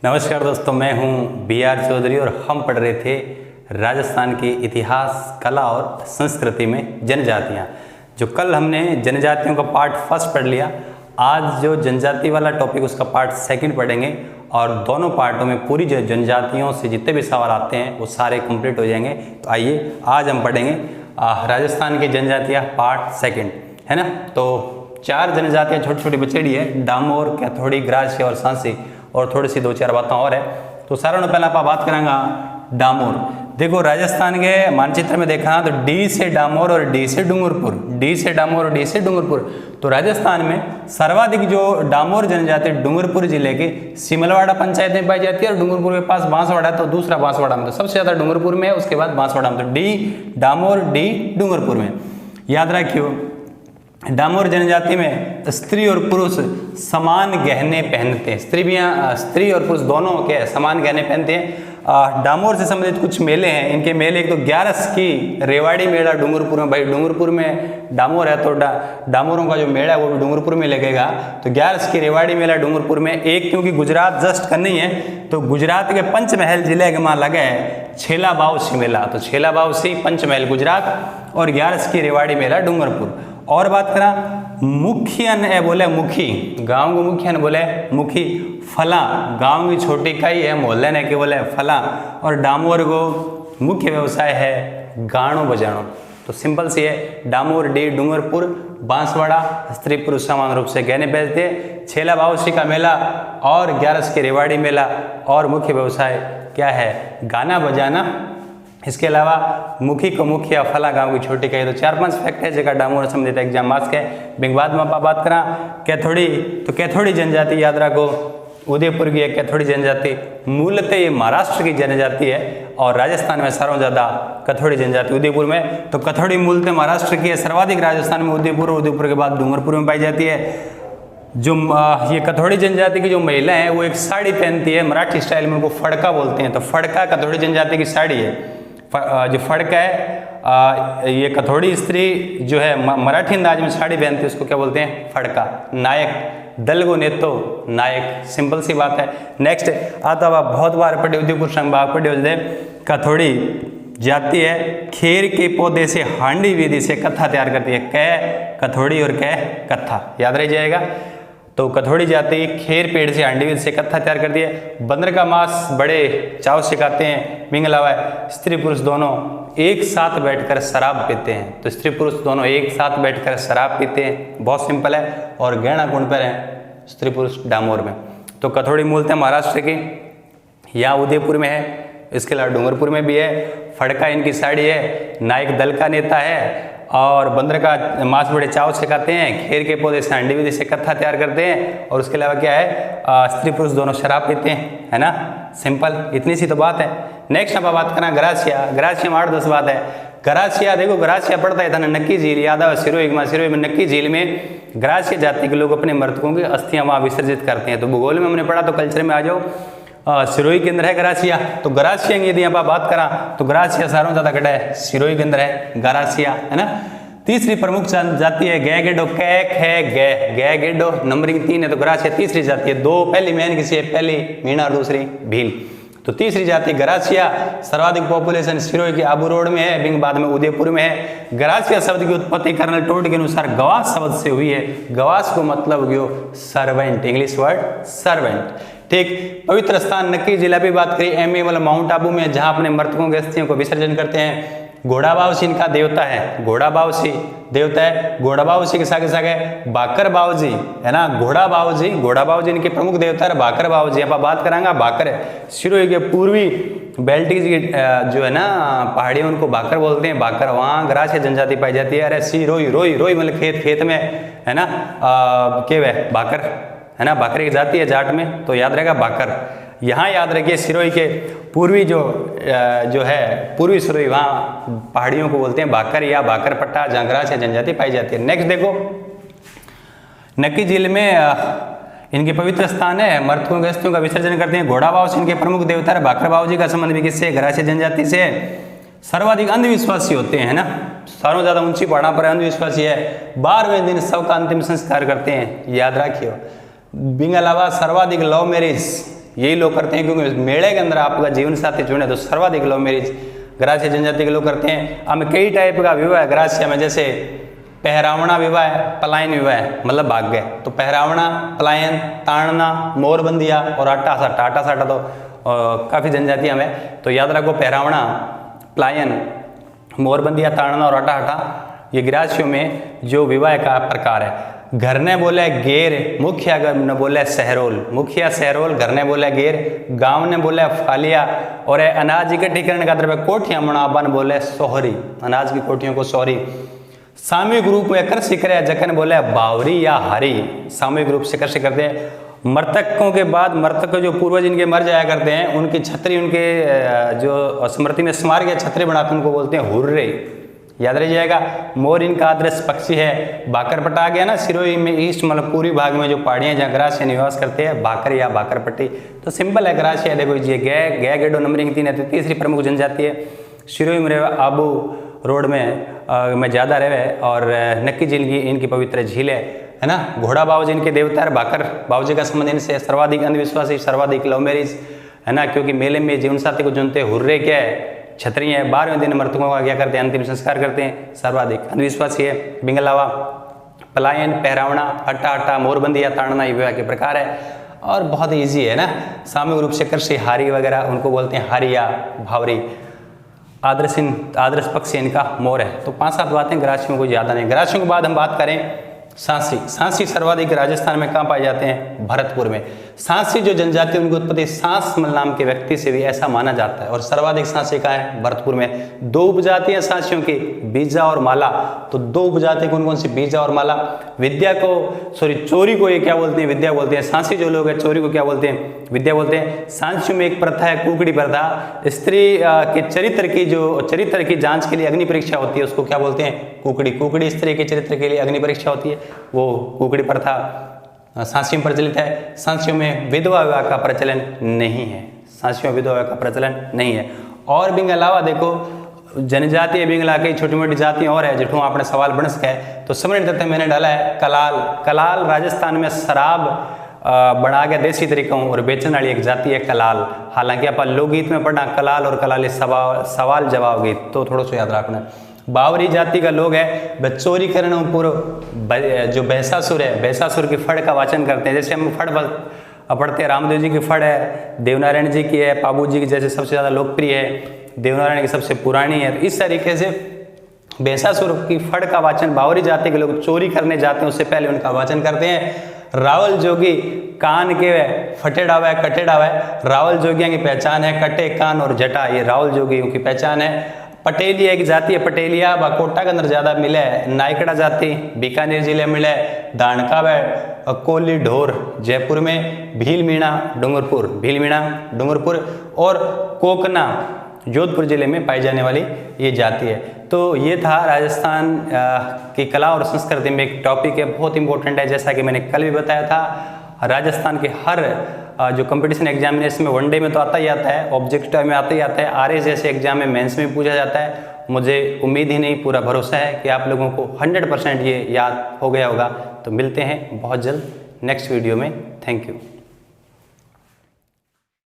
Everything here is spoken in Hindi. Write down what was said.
नमस्कार दोस्तों, मैं हूं BR चौधरी और हम पढ़ रहे थे राजस्थान की इतिहास, कला और संस्कृति में जनजातियां। जो कल हमने जनजातियों का पार्ट फर्स्ट पढ़ लिया, आज जो जनजाति वाला टॉपिक उसका पार्ट सेकंड पढ़ेंगे और दोनों पार्टों में पूरी जो जनजातियों से जितने भी सवाल आते हैं वो सारे कंप्लीट हो जाएंगे। तो आइए आज हम पढ़ेंगे राजस्थान की जनजातियाँ पार्ट सेकेंड, है ना। तो 4 जनजातियाँ छोटी छोटी बचेड़ी है, डामोर, कैथोड़ी, ग्रासिया और सांसी, और थोड़ी सी 2-4 बातें और है। तो सारों ने पहले आप बात करेंगे डामोर। देखो राजस्थान के मानचित्र में देखा तो डी से डामोर और डी से डूंगरपुर, डी से डामोर और डी से डूंगरपुर। तो राजस्थान में सर्वाधिक जो डामोर जनजाति डूंगरपुर जिले के सिमलवाड़ा पंचायत में पाई जाती है और डूंगरपुर के पास बांसवाड़ा, तो दूसरा बांसवाड़ा में, तो सबसे ज्यादा डूंगरपुर में है, उसके बाद बांसवाड़ा में। तो डी डामोर, डी डूंगरपुर में। याद रखियो, डामोर जनजाति में स्त्री और पुरुष समान गहने पहनते हैं। स्त्री और पुरुष दोनों के समान गहने पहनते हैं। डामोर से संबंधित कुछ मेले हैं। इनके मेले, एक तो 11 की रेवाड़ी मेला डूंगरपुर में, भाई डूंगरपुर में डामोर है तो डामोरों का जो मेला है वो भी डूंगरपुर में लगेगा। तो 11 की रेवाड़ी मेला डूंगरपुर में। एक क्योंकि गुजरात जस्ट का नहीं है, तो गुजरात के पंचमहल जिले के वहाँ लगा है छेला बावसी मेला। तो छेला बावसी पंचमहल गुजरात और 11 की रेवाड़ी मेला डूंगरपुर। और बात करा मुखियन है, बोले मुखी, गांव को मुखियन बोले मुखी। फला गांव की छोटी इकाई है, मोहल्ले ने के बोले फला। और डामोर को मुख्य व्यवसाय है गानो बजानो। तो सिंपल सी है, डामोर, डी डूंगरपुर, बांसवाड़ा स्त्री पुरुष समान रूप से गहने बेचते। छेला बावसी का मेला और 11 की रेवाड़ी मेला, और मुख्य व्यवसाय क्या है, गाना बजाना। इसके अलावा मुखी को मुखिया, फला गांव की छोटी कही। तो 4-5 फैक्ट है जगह डामोर संबंधित एग्जाम मार्क्स के। बिंग बाद में आप बात करा कैथोड़ी, तो कैथोड़ी जनजाति याद रखो, उदयपुर की है कैथोड़ी जनजाति। मूलतः ये महाराष्ट्र की जनजाति है और राजस्थान में सर्वाधिक ज्यादा कैथोड़ी जनजाति उदयपुर में। तो कैथोड़ी मूलतः महाराष्ट्र की है, सर्वाधिक राजस्थान में उदयपुर, और उदयपुर के बाद डूंगरपुर में पाई जाती है। जो ये कैथोड़ी जनजाति की जो महिला है वो एक साड़ी पहनती है, मराठी स्टाइल में उनको फड़का बोलते हैं। तो फड़का कैथोड़ी जनजाति की साड़ी है। जो फड़का है, ये कैथोड़ी स्त्री जो है मराठी अंदाज में साड़ी पहनती है, उसको क्या बोलते हैं, फड़का। नायक, दलगो नेतो नायक, सिंपल सी बात है। नेक्स्ट आता हुआ बहुत बार पढ़े, उदयपुर संभाग पढ़े, कैथोड़ी जाति है खेर के पौधे से हांडी विधि से कत्था तैयार करती है। कै कैथोड़ी और कै कत्था, याद रह जाएगा। तो कैथोड़ी जाति खेर पेड़ से हांडी विधि से कत्था तैयार करती है। बंदर का मांस बड़े चाव से खाते हैं। बिंग अलावा स्त्री पुरुष दोनों एक साथ बैठकर शराब पीते हैं। तो स्त्री पुरुष दोनों एक साथ बैठकर शराब पीते हैं, बहुत सिंपल है। और गहना कौन पर है, स्त्री पुरुष डामोर में। तो कैथोड़ी मूलतः महाराष्ट्र की, यहाँ उदयपुर में है, इसके अलावा डूंगरपुर में भी है। फड़का इनकी साड़ी है, नायक दल का नेता है, और बंदर का मांस बड़े चाव से खाते हैं। खेर के पौधे से हांडी विधि से कत्था तैयार करते हैं। और उसके अलावा क्या है, स्त्री पुरुष दोनों शराब पीते हैं, है ना। सिंपल, इतनी सी तो बात है। नेक्स्ट अब बात करना ग्रासिया। ग्रासिया में 8-10 बात है। ग्रासिया देखो, ग्रासिया पड़ता है था नक्की झील, याद है सिरोही में नक्की झील में ग्रासिया जाति के लोग अपने मृतकों की अस्थियां वहां विसर्जित करते हैं। तो भूगोल में हमने पढ़ा, तो कल्चर में आ जाओ। सिरोही के अंदर है ग्रासिया। तो ग्रासिया यदि आप बात करा तो ग्रासिया सारों ज्यादा कटा है, सिरोही के अंदर है ग्रासिया, है ना। तीसरी प्रमुख जाति है गैगेडो, कैक है गैगेडो, नंबरिंग 3 है। तो ग्रासिया तीसरी जाति है। 2 पहली मैन किसी है, पहली मीणा और दूसरी भील। तो तीसरी जाति ग्रासिया। सर्वाधिक पॉपुलेशन सिरोही के आबू रोड में है, बिंग बाद में उदयपुर में है। ग्रासिया शब्द की उत्पत्ति कर्नल टोड के अनुसार गवास शब्द से हुई है। गवास को मतलब हो सर्वेंट, इंग्लिश वर्ड सर्वेंट, ठीक। पवित्र स्थान नक्की जिला की बात करें, एमए मतलब माउंट आबू में, जहां अपने मृतकों की अस्थियों को विसर्जन करते हैं। घोड़ा बावसी इनका देवता है, घोड़ा बावसी देवता है। घोड़ा बावसी के सागे सागे बाकर बावजी, है ना। घोड़ा बावजी इनके प्रमुख देवता है। बाकर बावजी आप बात करांगा, बाकर सिरोही के पूर्वी बेल्टी की जो है ना पहाड़ियों, उनको बाकर बोलते हैं। बाकर वहाँ ग्रासिया जनजाति पाई जाती है। अरे सिरोही, रोई मतलब खेत में, है ना, के वह बाकर, है ना, बाकर की जाति है जाट में, तो याद रहेगा बाकर। यहाँ याद रखिए सिरोही के पूर्वी जो है पूर्वी सिरोही, वहाँ पहाड़ियों को बोलते हैं बाकर या बाकर पट्टा, जहाँ ग्रासिया जनजाति पाई जाती है। नेक्स्ट देखो, नक्की झील में इनके पवित्र स्थान है, मृतकों की अस्थियों का विसर्जन करते हैं। घोड़ा बाव से इनके प्रमुख देवता है। बाकर बाव जी का संबंध भी किससे, ग्रासिया जनजाति से। सर्वाधिक अंधविश्वासी होते हैं, है ना, सारों ज्यादा ऊंची पहाड़ा पर अंधविश्वासी है। 12वें दिन शव का अंतिम संस्कार करते हैं, याद रखियो। बिंग अलावा सर्वाधिक लव मैरिज यही लोग करते हैं, क्योंकि मेले के अंदर आपका जीवन साथी चुने तो सर्वाधिक लव मैरिज ग्रासीय जनजाति के लोग करते हैं। अब कई टाइप का विवाह है ग्रासीय में, जैसे पहरावना विवाह है, पलायन विवाह है, मतलब भाग गए। तो पहरावना, पलायन, ताड़ना, मोरबंदिया और आटा साटा। आटा साटा तो काफ़ी जनजातियाँ में, तो याद रखो पहरावना, पलायन, मोरबंदिया, ताड़ना और आटा हाटा ये ग्रासियों में जो विवाह का प्रकार है। घर ने बोले गेर, मुखिया ने बोले सहरोल, मुखिया सहरोल, घर ने बोले गेर, गांव ने बोले फालिया, और अनाज इकट्ठी करने का द्रव्य कोठियां मनाबन बोले सोहरी, अनाज की कोठियों को सोहरी। सामूहिक रूप में कृषि करे जखन बोले बावरी या हरी, सामूहिक रूप से कृषि करते हैं। मृतकों के बाद, मृतक जो पूर्वज इनके मर जाया करते हैं, उनकी छतरी, उनके जो स्मृति में स्मारक या छतरी बनाते हैं उनको बोलते हैं हुर्रे, याद रह जाएगा। मोर इनका आदर्श पक्षी है। बाकरपट्टा आ गया ना सिरोही में, ईस्ट मतलब पूर्वी भाग में जो पहाड़ियाँ जहाँ ग्रासीय निवास करते हैं, बाकर या बाकरपट्टी। तो सिंपल है ग्रासीय, देखो ये गै गेडो नंबरिंग 3 है, तो तीसरी प्रमुख जनजाति है। सिरोही में रहे, आबू रोड में ज़्यादा रहे, और नक्की झील की इनकी पवित्र झील है ना। घोड़ा बाबूजी इनके देवता है, बाकर बाबूजी का संबंध इनसे। सर्वाधिक अंधविश्वासी, सर्वाधिक लव मैरिज है ना, क्योंकि मेले में जीवन साथी को चुनते। हुर्रे क्या है, छतरी है। 12वें दिन मृतकों का क्या करते हैं, अंतिम संस्कार करते हैं। सर्वाधिक अंधविश्वासी है। बिंगलावा, पलायन, पहरावना, हट्टा हट्टा, मोरबंदिया, ताड़ना ये विवाह के प्रकार है, और बहुत ईजी है ना। सामूहिक रूप से कृषि, हारी वगैरह उनको बोलते हैं हारिया, भावरी। आदर्श पक्षी इनका मोर है। तो 5-7 बातें ग्रासियों को ज़्यादा नहीं। ग्रासियों के बाद हम बात करें सांसी। सांसी सर्वाधिक राजस्थान में कहाँ पाए जाते हैं, भरतपुर में। सांसी जो जनजाति उनकी उत्पत्ति सांसमल नाम के व्यक्ति से भी ऐसा माना जाता है, और सर्वाधिक सांसी कहाँ है, भरतपुर में। 2 उपजातियां सांसियों की, बीजा और माला। तो 2 उपजाति कौन कौन सी, बीजा और माला। विद्या को, चोरी को ये क्या बोलते हैं, विद्या बोलते हैं। सांसी जो लोग हैं चोरी को क्या बोलते हैं, विद्या बोलते हैं। सांसियों में एक प्रथा है, कुकड़ी प्रथा। स्त्री के चरित्र की जांच के लिए अग्नि परीक्षा होती है, उसको क्या बोलते हैं, कुकड़ी। कुकड़ी स्त्री के चरित्र के लिए अग्नि परीक्षा होती है, वो कुकड़ी प्रथा सांसियों में प्रचलित है। सांसियों में विधवा विवाह का प्रचलन नहीं है, सांसियों में विधवा विवाह का प्रचलन नहीं है। और भी अलावा देखो जनजातीय बिंगला की छोटी मोटी जातियाँ और है, जिठों आपने सवाल बन सके। तो समझ तथ्य मैंने डाला है कलाल। कलाल राजस्थान में शराब बना के देसी तरीकों और बेचने वाली एक जाति है कलाल। हालांकि आप लोकगीत में पढ़ना कलाल और कलाली सवाल जवाब गीत, तो थोड़ा सा याद रखना। बावरी जाति का लोग है, बचोरी करण पूर्व जो भैंसासुर है, भैंसासुर की फड़ का वाचन करते हैं। जैसे हम फड़ पढ़ते हैं, रामदेव जी की फड़ है, देवनारायण जी की है, पाबू जी की जैसे सबसे ज़्यादा लोकप्रिय है, देवनारायण की सबसे पुरानी है। तो इस तरीके से भैंसासुर की फड़ का वाचन बावरी जाति के लोग चोरी करने जाते हैं, उससे पहले उनका वाचन करते हैं। रावल जोगी कान के फटे डावा है, कटे डावा है। रावल जोगियों की पहचान है कटे कान और जटा, ये रावल जोगियों की पहचान है। पटेलिया एक जाति है, पटेलिया बाकोटा के अंदर ज्यादा मिले है। नायकड़ा जाति बीकानेर जिले में मिले। दानका व कोली ढोर जयपुर में। भीलमीणा डूंगरपुर और कोकना जोधपुर जिले में पाई जाने वाली ये जाति है। तो ये था राजस्थान की कला और संस्कृति में एक टॉपिक है, बहुत इंपॉर्टेंट है। जैसा कि मैंने कल भी बताया था, राजस्थान के हर जो कंपटीशन एग्जामिनेशन में वनडे में तो आता ही आता है, ऑब्जेक्टिव में आता ही आता है, आरएस जैसे एग्जाम में मेंस में पूछा जाता है। मुझे उम्मीद ही नहीं, पूरा भरोसा है कि आप लोगों को 100% ये याद हो गया होगा। तो मिलते हैं बहुत जल्द नेक्स्ट वीडियो में। Thank you.